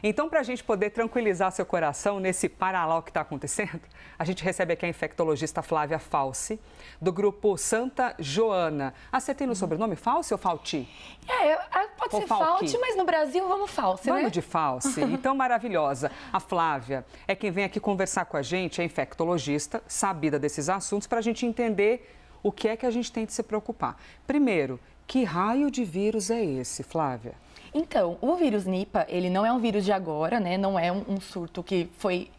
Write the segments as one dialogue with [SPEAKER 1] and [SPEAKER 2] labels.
[SPEAKER 1] Então, para a gente poder tranquilizar seu coração nesse paralau que está acontecendo, a gente recebe aqui a infectologista Flávia Falci, do grupo Santa Joana. Acertei no sobrenome, Falci ou Falti?
[SPEAKER 2] Pode ser Falti, mas no Brasil vamos Falci, né?
[SPEAKER 1] Vamos de Falci. Então, maravilhosa. A Flávia é quem vem aqui conversar com a gente, é infectologista, sabida desses assuntos, para a gente entender o que é que a gente tem de se preocupar. Primeiro, que raio de vírus é esse, Flávia?
[SPEAKER 2] Então, o vírus Nipah, ele não é um vírus de agora, né? Não é um surto que foi,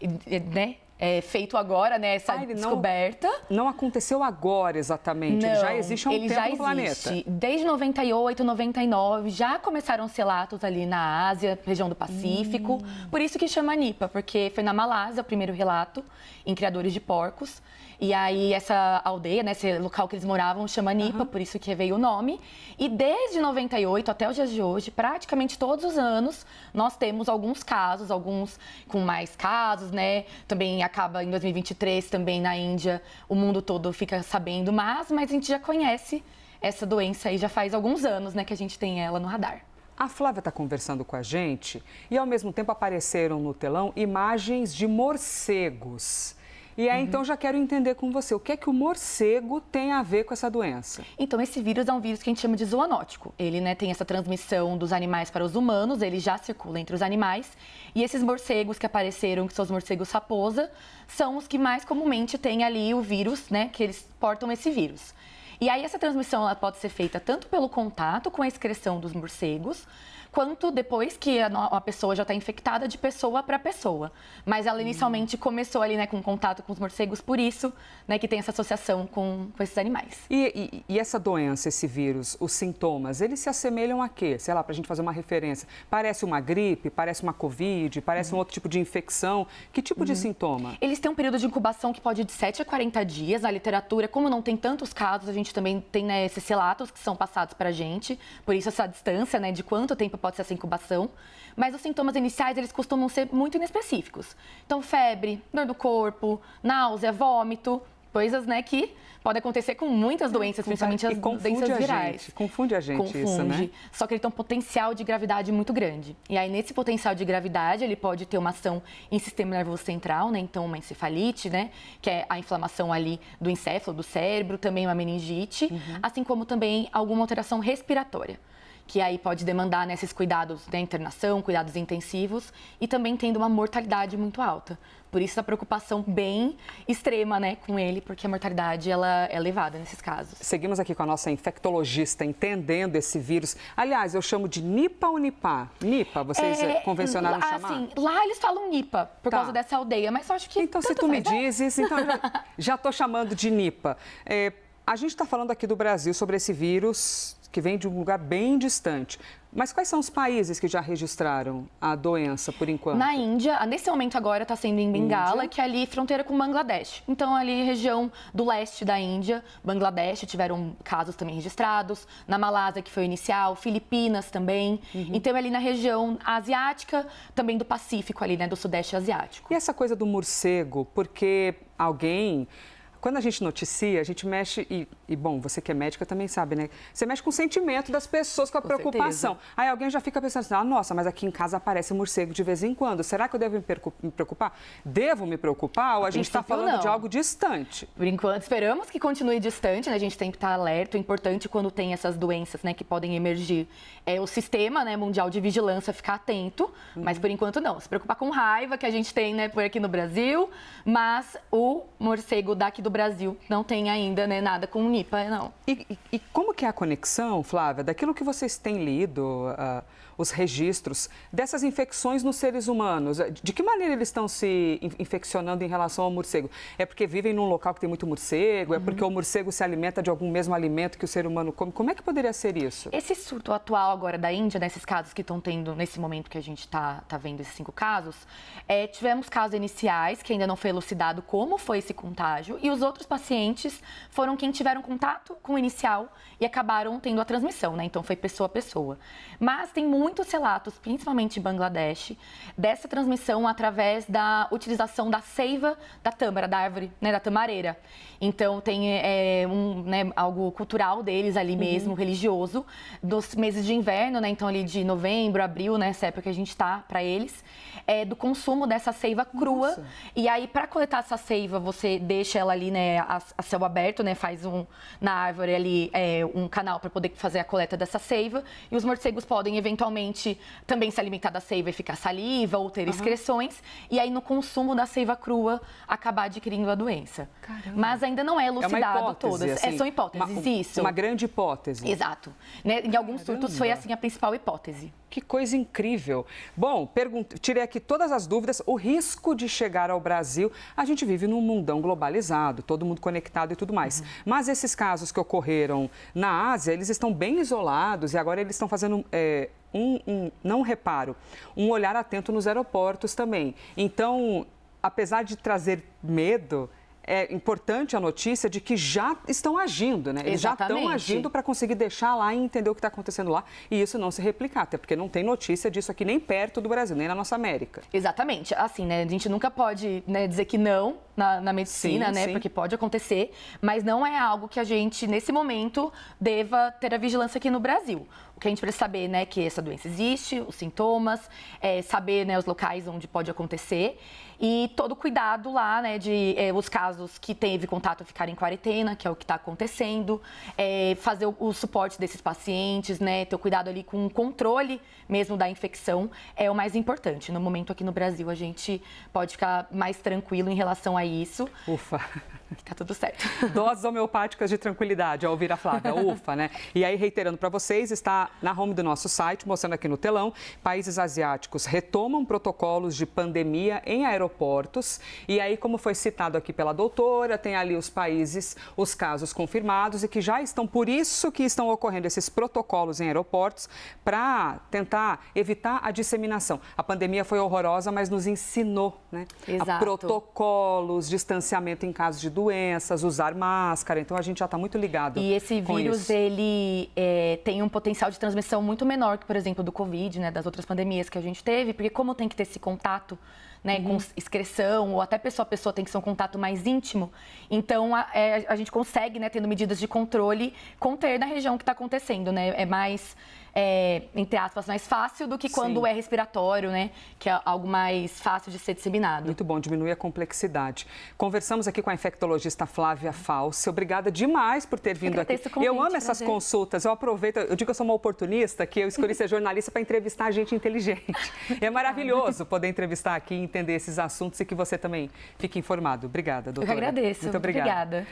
[SPEAKER 2] né? Feito agora, né? Essa descoberta.
[SPEAKER 1] Não aconteceu agora exatamente, ele já existe há um tempo no planeta.
[SPEAKER 2] Desde 98, 99, já começaram os relatos ali na Ásia, região do Pacífico. Por isso que chama Nipah, porque foi na Malásia o primeiro relato em criadores de porcos. E aí essa aldeia, né, esse local que eles moravam, chama Nipah, por isso que veio o nome. E desde 98 até os dias de hoje, praticamente todos os anos, nós temos alguns casos, alguns com mais casos, né? Também acaba em 2023, também na Índia, o mundo todo fica sabendo, mas a gente já conhece essa doença aí já faz alguns anos, né, que a gente tem ela no radar.
[SPEAKER 1] A Flávia está conversando com a gente e, ao mesmo tempo, apareceram no telão imagens de morcegos. E aí, então, já quero entender com você, o que é que o morcego tem a ver com essa doença?
[SPEAKER 2] Então, esse vírus é um vírus que a gente chama de zoonótico. Ele, né, tem essa transmissão dos animais para os humanos, ele já circula entre os animais. E esses morcegos que apareceram, que são os morcegos raposa, são os que mais comumente têm ali o vírus, né, que eles portam esse vírus. E aí, essa transmissão ela pode ser feita tanto pelo contato com a excreção dos morcegos, quanto depois que a pessoa já está infectada de pessoa para pessoa. Mas ela inicialmente começou ali, né, com contato com os morcegos, por isso, né, que tem essa associação com esses animais.
[SPEAKER 1] E essa doença, esse vírus, os sintomas, eles se assemelham a quê? Sei lá, para a gente fazer uma referência. Parece uma gripe, parece uma Covid, parece um outro tipo de infecção. Que tipo de sintoma?
[SPEAKER 2] Eles têm um período de incubação que pode ir de 7 a 40 dias. Na literatura, como não tem tantos casos, a gente também tem, né, esses relatos que são passados para a gente. Por isso, essa distância, né, de quanto tempo pode ser essa incubação, mas os sintomas iniciais, eles costumam ser muito inespecíficos. Então, febre, dor do corpo, náusea, vômito, coisas, né, que podem acontecer com muitas doenças, principalmente as doenças virais.
[SPEAKER 1] Confunde a gente isso, né?
[SPEAKER 2] Só que ele tem um potencial de gravidade muito grande. E aí, nesse potencial de gravidade, ele pode ter uma ação em sistema nervoso central, né? Então, uma encefalite, né? Que é a inflamação ali do encéfalo, do cérebro, também uma meningite, assim como também alguma alteração respiratória, que aí pode demandar, né, esses cuidados da internação, cuidados intensivos e também tendo uma mortalidade muito alta. Por isso a preocupação bem extrema, né, com ele, porque a mortalidade ela é elevada nesses casos.
[SPEAKER 1] Seguimos aqui com a nossa infectologista entendendo esse vírus. Aliás, eu chamo de Nipah ou Nipah? Nipah, vocês convencionaram chamar?
[SPEAKER 2] Assim, lá eles falam Nipah por causa dessa aldeia, mas eu acho que
[SPEAKER 1] então, se tu me dizes, então já estou chamando de Nipah. A gente está falando aqui do Brasil sobre esse vírus que vem de um lugar bem distante. Mas quais são os países que já registraram a doença, por enquanto?
[SPEAKER 2] Na Índia, nesse momento agora está sendo em Bengala, que é ali fronteira com Bangladesh. Então, ali região do leste da Índia, Bangladesh, tiveram casos também registrados. Na Malásia, que foi o inicial, Filipinas também. Então, ali na região asiática, também do Pacífico ali, né, do Sudeste Asiático.
[SPEAKER 1] E essa coisa do morcego, porque alguém... Quando a gente noticia, a gente mexe, e bom, você que é médica também sabe, né? Você mexe com o sentimento das pessoas, com a preocupação.
[SPEAKER 2] Certeza.
[SPEAKER 1] Aí alguém já fica pensando assim, nossa, mas aqui em casa aparece morcego de vez em quando. Será que eu devo me preocupar? Devo me preocupar ou a gente está falando de algo distante?
[SPEAKER 2] Por enquanto, esperamos que continue distante, né? A gente tem que estar alerta. O importante quando tem essas doenças, né, que podem emergir, é o sistema, né, mundial de vigilância ficar atento, mas por enquanto não. Se preocupar com raiva que a gente tem, né, por aqui no Brasil, mas o morcego daqui do Brasil não tem ainda, né, nada com Nipah, não.
[SPEAKER 1] E como que é a conexão, Flávia, daquilo que vocês têm lido, os registros dessas infecções nos seres humanos? De que maneira eles estão se infeccionando em relação ao morcego? É porque vivem num local que tem muito morcego? É porque o morcego se alimenta de algum mesmo alimento que o ser humano come? Como é que poderia ser isso?
[SPEAKER 2] Esse surto atual agora da Índia, nesses casos que estão tendo nesse momento que a gente está vendo esses 5 casos, tivemos casos iniciais que ainda não foi elucidado como foi esse contágio e os outros pacientes foram quem tiveram contato com o inicial e acabaram tendo a transmissão, né? Então foi pessoa a pessoa. Mas tem muitos relatos, principalmente em Bangladesh, dessa transmissão através da utilização da seiva da tâmara, da árvore, né, da tamareira. Então, tem algo cultural deles ali mesmo, religioso, dos meses de inverno, né, então ali de novembro, abril, né, essa época que a gente está para eles, do consumo dessa seiva crua.
[SPEAKER 1] Nossa.
[SPEAKER 2] E aí, para coletar essa seiva, você deixa ela ali, né, a céu aberto, né, faz na árvore ali um canal para poder fazer a coleta dessa seiva. E os morcegos podem, eventualmente, também se alimentar da seiva e ficar saliva ou ter excreções. E aí, no consumo da seiva crua, acabar adquirindo a doença.
[SPEAKER 1] Caramba.
[SPEAKER 2] Mas ainda não é elucidado todas.
[SPEAKER 1] Assim,
[SPEAKER 2] são hipóteses, isso.
[SPEAKER 1] Uma grande hipótese.
[SPEAKER 2] Exato. Né? Em alguns surtos foi assim a principal hipótese.
[SPEAKER 1] Que coisa incrível. Bom, tirei aqui todas as dúvidas. O risco de chegar ao Brasil, a gente vive num mundão globalizado, todo mundo conectado e tudo mais. Mas esses casos que ocorreram na Ásia, eles estão bem isolados e agora eles estão fazendo um olhar atento nos aeroportos também. Então, apesar de trazer medo, é importante a notícia de que já estão agindo, né? Eles já estão agindo para conseguir deixar lá e entender o que está acontecendo lá e isso não se replicar, até porque não tem notícia disso aqui nem perto do Brasil, nem na nossa América.
[SPEAKER 2] Exatamente. Assim, né? A gente nunca pode, né, dizer que não na medicina, né? Porque pode acontecer, mas não é algo que a gente, nesse momento, deva ter a vigilância aqui no Brasil. O que a gente precisa saber, né, que essa doença existe, os sintomas, saber, né, os locais onde pode acontecer e todo cuidado lá, né, de os casos que teve contato ficarem em quarentena, que é o que está acontecendo, fazer o suporte desses pacientes, né, ter o cuidado ali com o controle mesmo da infecção é o mais importante. No momento aqui no Brasil a gente pode ficar mais tranquilo em relação a isso.
[SPEAKER 1] Ufa!
[SPEAKER 2] Tá tudo certo.
[SPEAKER 1] Doses homeopáticas de tranquilidade, ao ouvir a Flávia. Ufa, né? E aí, reiterando para vocês, está na home do nosso site, mostrando aqui no telão, países asiáticos retomam protocolos de pandemia em aeroportos. E aí, como foi citado aqui pela doutora, tem ali os países, os casos confirmados e que já estão, por isso que estão ocorrendo esses protocolos em aeroportos, para tentar evitar a disseminação. A pandemia foi horrorosa, mas nos ensinou, né?
[SPEAKER 2] Exato.
[SPEAKER 1] A protocolos, distanciamento em casos de doenças, usar máscara, então a gente já está muito ligado.
[SPEAKER 2] E esse vírus, ele tem um potencial de transmissão muito menor que, por exemplo, do Covid, né, das outras pandemias que a gente teve, porque como tem que ter esse contato, né, com excreção, ou até pessoa a pessoa tem que ser um contato mais íntimo, então a gente consegue, né, tendo medidas de controle, conter na região que está acontecendo, né, é mais, entre aspas, mais fácil do que quando é respiratório, né, que é algo mais fácil de ser disseminado.
[SPEAKER 1] Muito bom, diminui a complexidade. Conversamos aqui com a infectologista Flávia Falsi. Obrigada demais por ter vindo aqui. Eu amo essas consultas, eu aproveito, eu digo que eu sou uma oportunista, que eu escolhi ser jornalista para entrevistar gente inteligente. É maravilhoso poder entrevistar aqui, entender esses assuntos e que você também fique informado. Obrigada, doutora.
[SPEAKER 2] Eu que agradeço.
[SPEAKER 1] Muito obrigada.